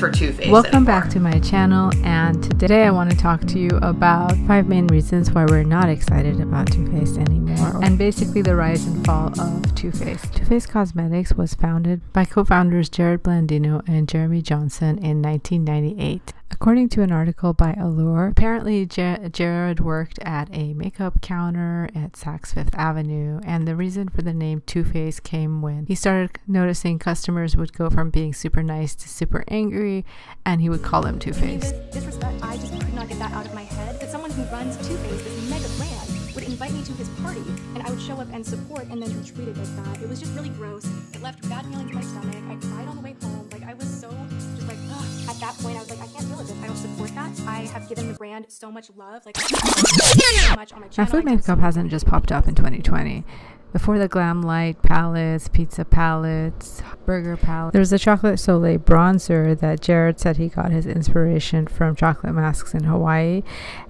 for Too Faced Welcome anymore. back to my channel, and today I want to talk to you about 5 main reasons why we're not excited about Too Faced anymore, and basically the rise and fall of Too Faced. Too Faced Cosmetics was founded by co-founders Jared Blandino and Jeremy Johnson in 1998. According to an article by Allure, apparently Jared worked at a makeup counter at Saks Fifth Avenue, and the reason for the name Too Faced came when he started noticing customers would go from being super nice to super angry, and he would call them Too Faced. Disrespect, I just could not get that out of my head. That someone who runs Too Faced, this mega brand, would invite me to his party, and I would show up and support, and then be treated like that. It was just really gross. It left bad feelings in my stomach. I cried on the way home. Like, I was so just like, ugh. At that point, I was like, I can't deal with it. I don't support that. I have given the brand so much love. Like, so much on my channel. Now, food makeup hasn't just popped up in 2020. Before the Glam Light palettes, pizza palettes, burger palettes, there was a Chocolate Soleil bronzer that Jared said he got his inspiration from chocolate masks in Hawaii.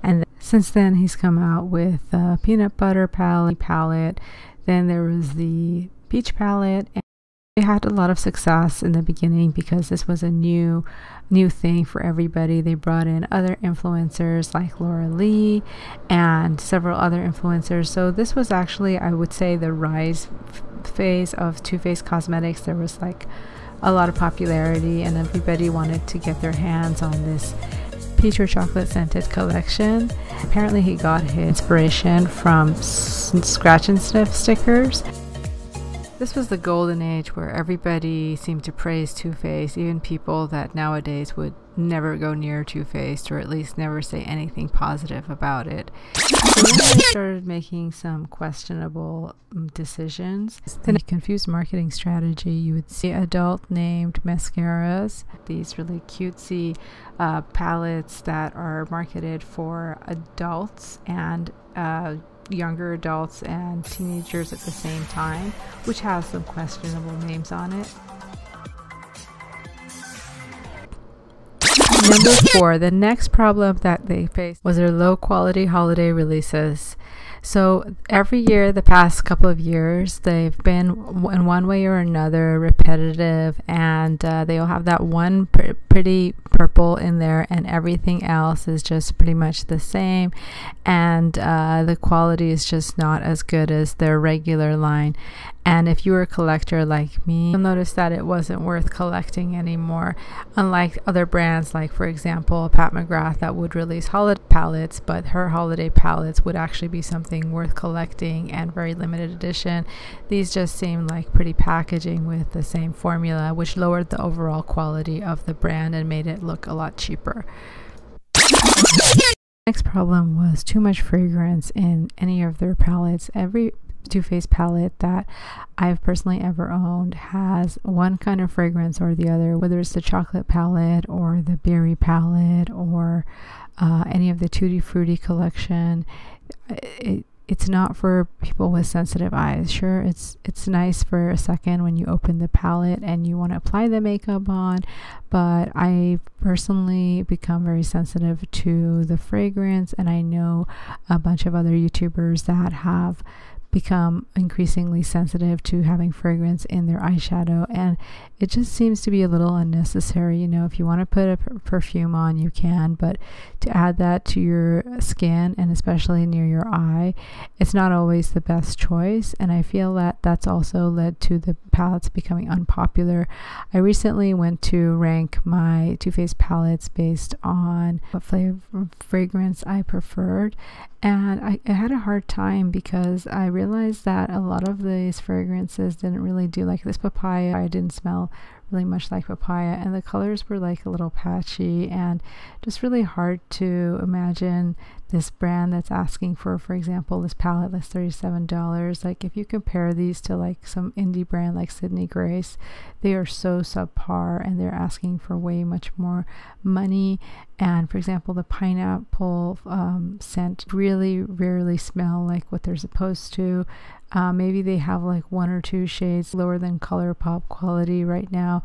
And since then, he's come out with a peanut butter palette. Then there was the peach palette. And they had a lot of success in the beginning because this was a new thing for everybody. They brought in other influencers like Laura Lee and several other influencers. So this was actually, I would say, the rise phase of Too Faced Cosmetics. There was like a lot of popularity, and everybody wanted to get their hands on this peach or chocolate scented collection. Apparently he got his inspiration from scratch and sniff stickers. This was the golden age where everybody seemed to praise Too Faced, even people that nowadays would never go near Too Faced, or at least never say anything positive about it. So then they started making some questionable decisions. Then a confused marketing strategy. You would see adult named mascaras, these really cutesy palettes that are marketed for adults and younger adults and teenagers at the same time, which has some questionable names on it. Number 4, the next problem that they faced was their low quality holiday releases. So every year, the past couple of years, they've been in one way or another repetitive, and they'll have that one pretty purple in there, and everything else is just pretty much the same, and the quality is just not as good as their regular line. And if you were a collector like me, you'll notice that it wasn't worth collecting anymore. Unlike other brands, like for example Pat McGrath, that would release holiday palettes, but her holiday palettes would actually be something worth collecting and very limited edition. These just seemed like pretty packaging with the same formula, which lowered the overall quality of the brand and made it look a lot cheaper. Next problem was too much fragrance in any of their palettes. Every Too Faced palette that I've personally ever owned has one kind of fragrance or the other, whether it's the chocolate palette or the berry palette or any of the Tutti Frutti collection. It's not for people with sensitive eyes. Sure, it's nice for a second when you open the palette and you want to apply the makeup on, but I personally become very sensitive to the fragrance, and I know a bunch of other YouTubers that have become increasingly sensitive to having fragrance in their eyeshadow, and it just seems to be a little unnecessary. You know, if you want to put a perfume on, you can, but to add that to your skin, and especially near your eye, it's not always the best choice, and I feel that that's also led to the palettes becoming unpopular. I recently went to rank my Too Faced palettes based on what fragrance I preferred, and I had a hard time because I realized that a lot of these fragrances didn't really do, like this papaya, I didn't smell really much like papaya, and the colors were like a little patchy and just really hard to imagine this brand that's asking for example, this palette that's $37. Like if you compare these to like some indie brand like Sydney Grace, they are so subpar and they're asking for way much more money. And for example, the pineapple scent really rarely smell like what they're supposed to. Maybe they have like 1 or 2 shades lower than ColourPop quality right now,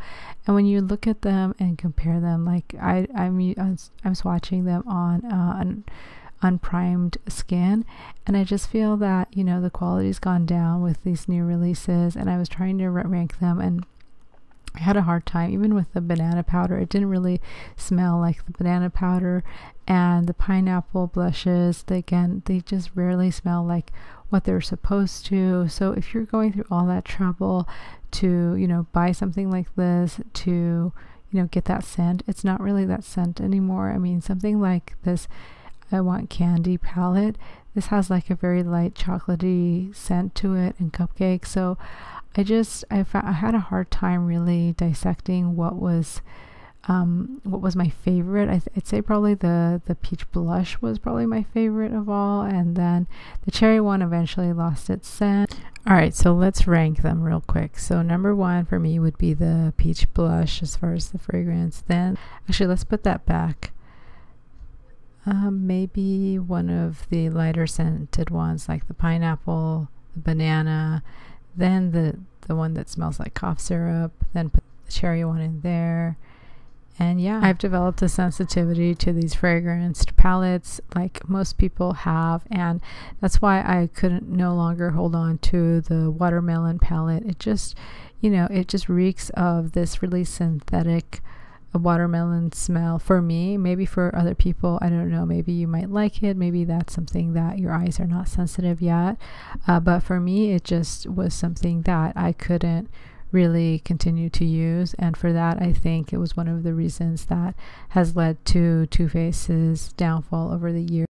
and when you look at them and compare them, like I'm swatching them on an unprimed skin, and I just feel that, you know, the quality's gone down with these new releases, and I was trying to rank them, and I had a hard time, even with the banana powder. It didn't really smell like the banana powder. And the pineapple blushes, they just rarely smell like what they're supposed to. So if you're going through all that trouble to, you know, buy something like this, to, you know, get that scent, it's not really that scent anymore. I mean, something like this I Want Candy palette, this has like a very light chocolatey scent to it, and cupcake. So I had a hard time really dissecting what was my favorite. I'd say probably the peach blush was probably my favorite of all, and then the cherry one eventually lost its scent. All right, so let's rank them real quick. So number one for me would be the peach blush as far as the fragrance. Then actually, let's put that back. Maybe one of the lighter scented ones, like the pineapple, the banana, then the one that smells like cough syrup, then put the cherry one in there. And yeah, I've developed a sensitivity to these fragranced palettes like most people have, and that's why I couldn't no longer hold on to the watermelon palette. It just, you know, it just reeks of this really synthetic watermelon smell for me. Maybe for other people, I don't know, maybe you might like it, maybe that's something that your eyes are not sensitive yet, but for me it just was something that I couldn't really continue to use, and for that I think it was one of the reasons that has led to Too Faced's downfall over the years.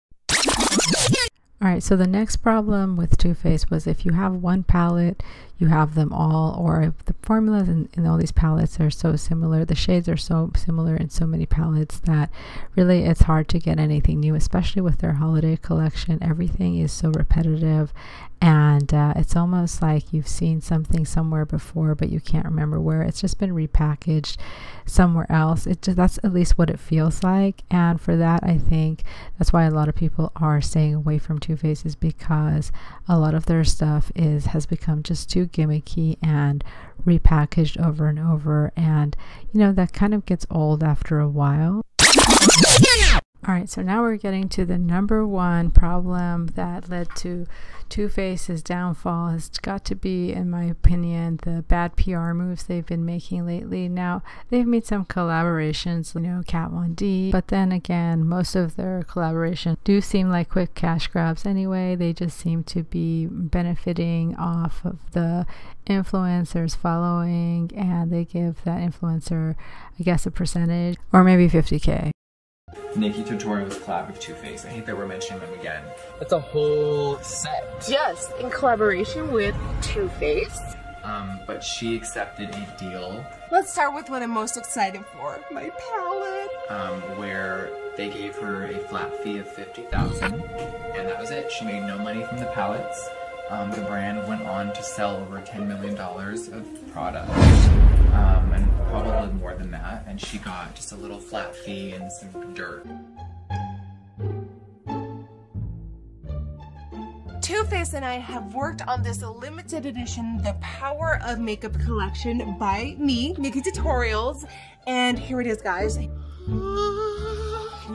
Alright, so the next problem with Too Faced was if you have one palette, you have them all, or if the formulas in all these palettes are so similar, the shades are so similar in so many palettes that really it's hard to get anything new, especially with their holiday collection. Everything is so repetitive, and it's almost like you've seen something somewhere before, but you can't remember where. It's just been repackaged somewhere else. That's at least what it feels like, and for that I think that's why a lot of people are staying away from Too Faced, is because a lot of their stuff has become just too gimmicky and repackaged over and over, and you know, that kind of gets old after a while. Alright, so now we're getting to the number one problem that led to Too Faced's downfall. Has got to be, in my opinion, the bad PR moves they've been making lately. Now, they've made some collaborations, you know, Kat Von D, but then again, most of their collaborations do seem like quick cash grabs anyway. They just seem to be benefiting off of the influencer's following, and they give that influencer, I guess, a percentage, or maybe 50K. Nikki Tutorials collab with Too Faced. I hate that we're mentioning them again. That's a whole set. Yes, in collaboration with Too Faced. But she accepted a deal. Let's start with what I'm most excited for, my palette. Where they gave her a flat fee of $50,000, and that was it. She made no money from the palettes. The brand went on to sell over $10 million of product, and probably more than that, and she got just a little flat fee and some dirt. Too Faced and I have worked on this limited edition, The Power of Makeup collection by me, Nikki Tutorials, and here it is, guys. Can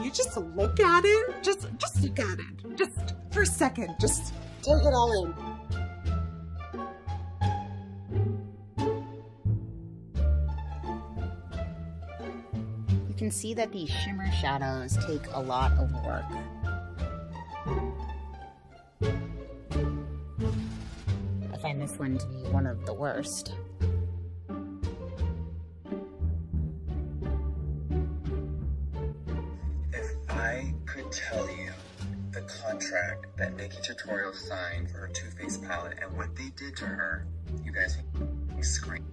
you just look at it? Just look at it. Just for a second, just take it all in. You can see that these shimmer shadows take a lot of work. I find this one to be one of the worst. If I could tell you the contract that Nikki Tutorials signed for her Too Faced palette and what they did to her, you guys would scream.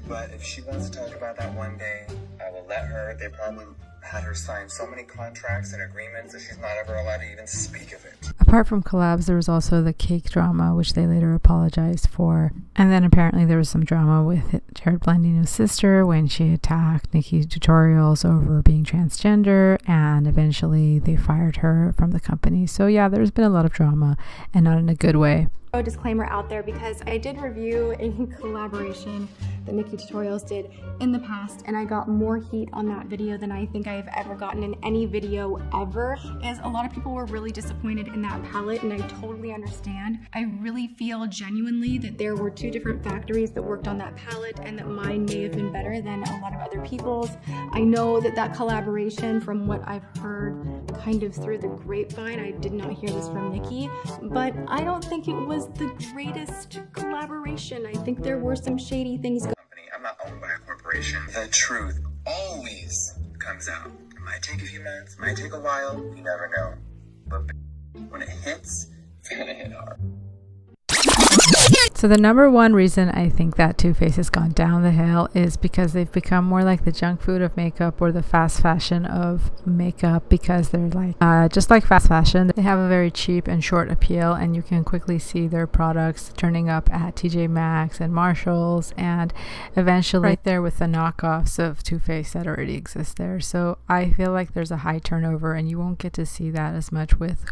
But if she wants to talk about that one day, I will let her. They probably had her sign so many contracts and agreements that she's not ever allowed to even speak of it. Apart from collabs, there was also the cake drama, which they later apologized for. And then apparently there was some drama with Jared Blandino's sister when she attacked Nikki Tutorials over being transgender, and eventually they fired her from the company. So yeah, there's been a lot of drama, and not in a good way. A disclaimer out there because I did review a collaboration that Nikki Tutorials did in the past, and I got more heat on that video than I think I've ever gotten in any video ever. Is a lot of people were really disappointed in that palette, and I totally understand. I really feel genuinely that there were two different factories that worked on that palette, and that mine may have been better than a lot of other people's. I know that that collaboration, from what I've heard kind of through the grapevine, I did not hear this from Nikki, but I don't think it was the greatest collaboration. I think there were some shady things going on. I'm not owned by a corporation. The truth always comes out. It might take a few months, might take a while, you never know. But when it hits, it's gonna hit hard. So the number one reason I think that Too Faced has gone down the hill is because they've become more like the junk food of makeup or the fast fashion of makeup, because they're like just like fast fashion, they have a very cheap and short appeal, and you can quickly see their products turning up at TJ Maxx and Marshalls, and eventually right there with the knockoffs of Too Faced that already exist there. So I feel like there's a high turnover, and you won't get to see that as much with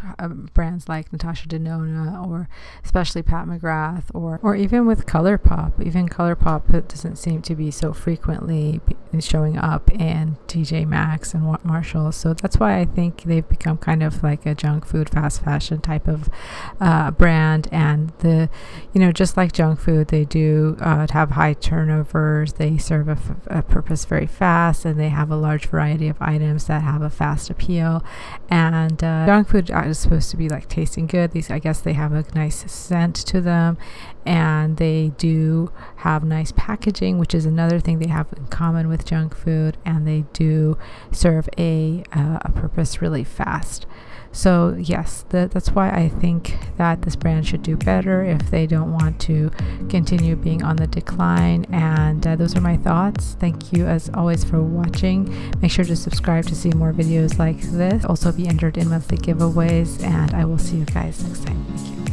brands like Natasha Denona, or especially Pat McGrath, or even with ColourPop. Even ColourPop doesn't seem to be so frequently showing up in TJ Maxx and Marshalls. So that's why I think they've become kind of like a junk food, fast fashion type of brand. And just like junk food, they do have high turnovers. They serve a purpose very fast, and they have a large variety of items that have a fast appeal. And junk food is supposed to be like tasting good. I guess they have a nice scent to them, and they do have nice packaging, which is another thing they have in common with junk food, and they do serve a purpose really fast. So yes, that's why I think that this brand should do better if they don't want to continue being on the decline. And those are my thoughts. Thank you as always for watching. Make sure to subscribe to see more videos like this. Also be entered in monthly giveaways, and I will see you guys next time. Thank you.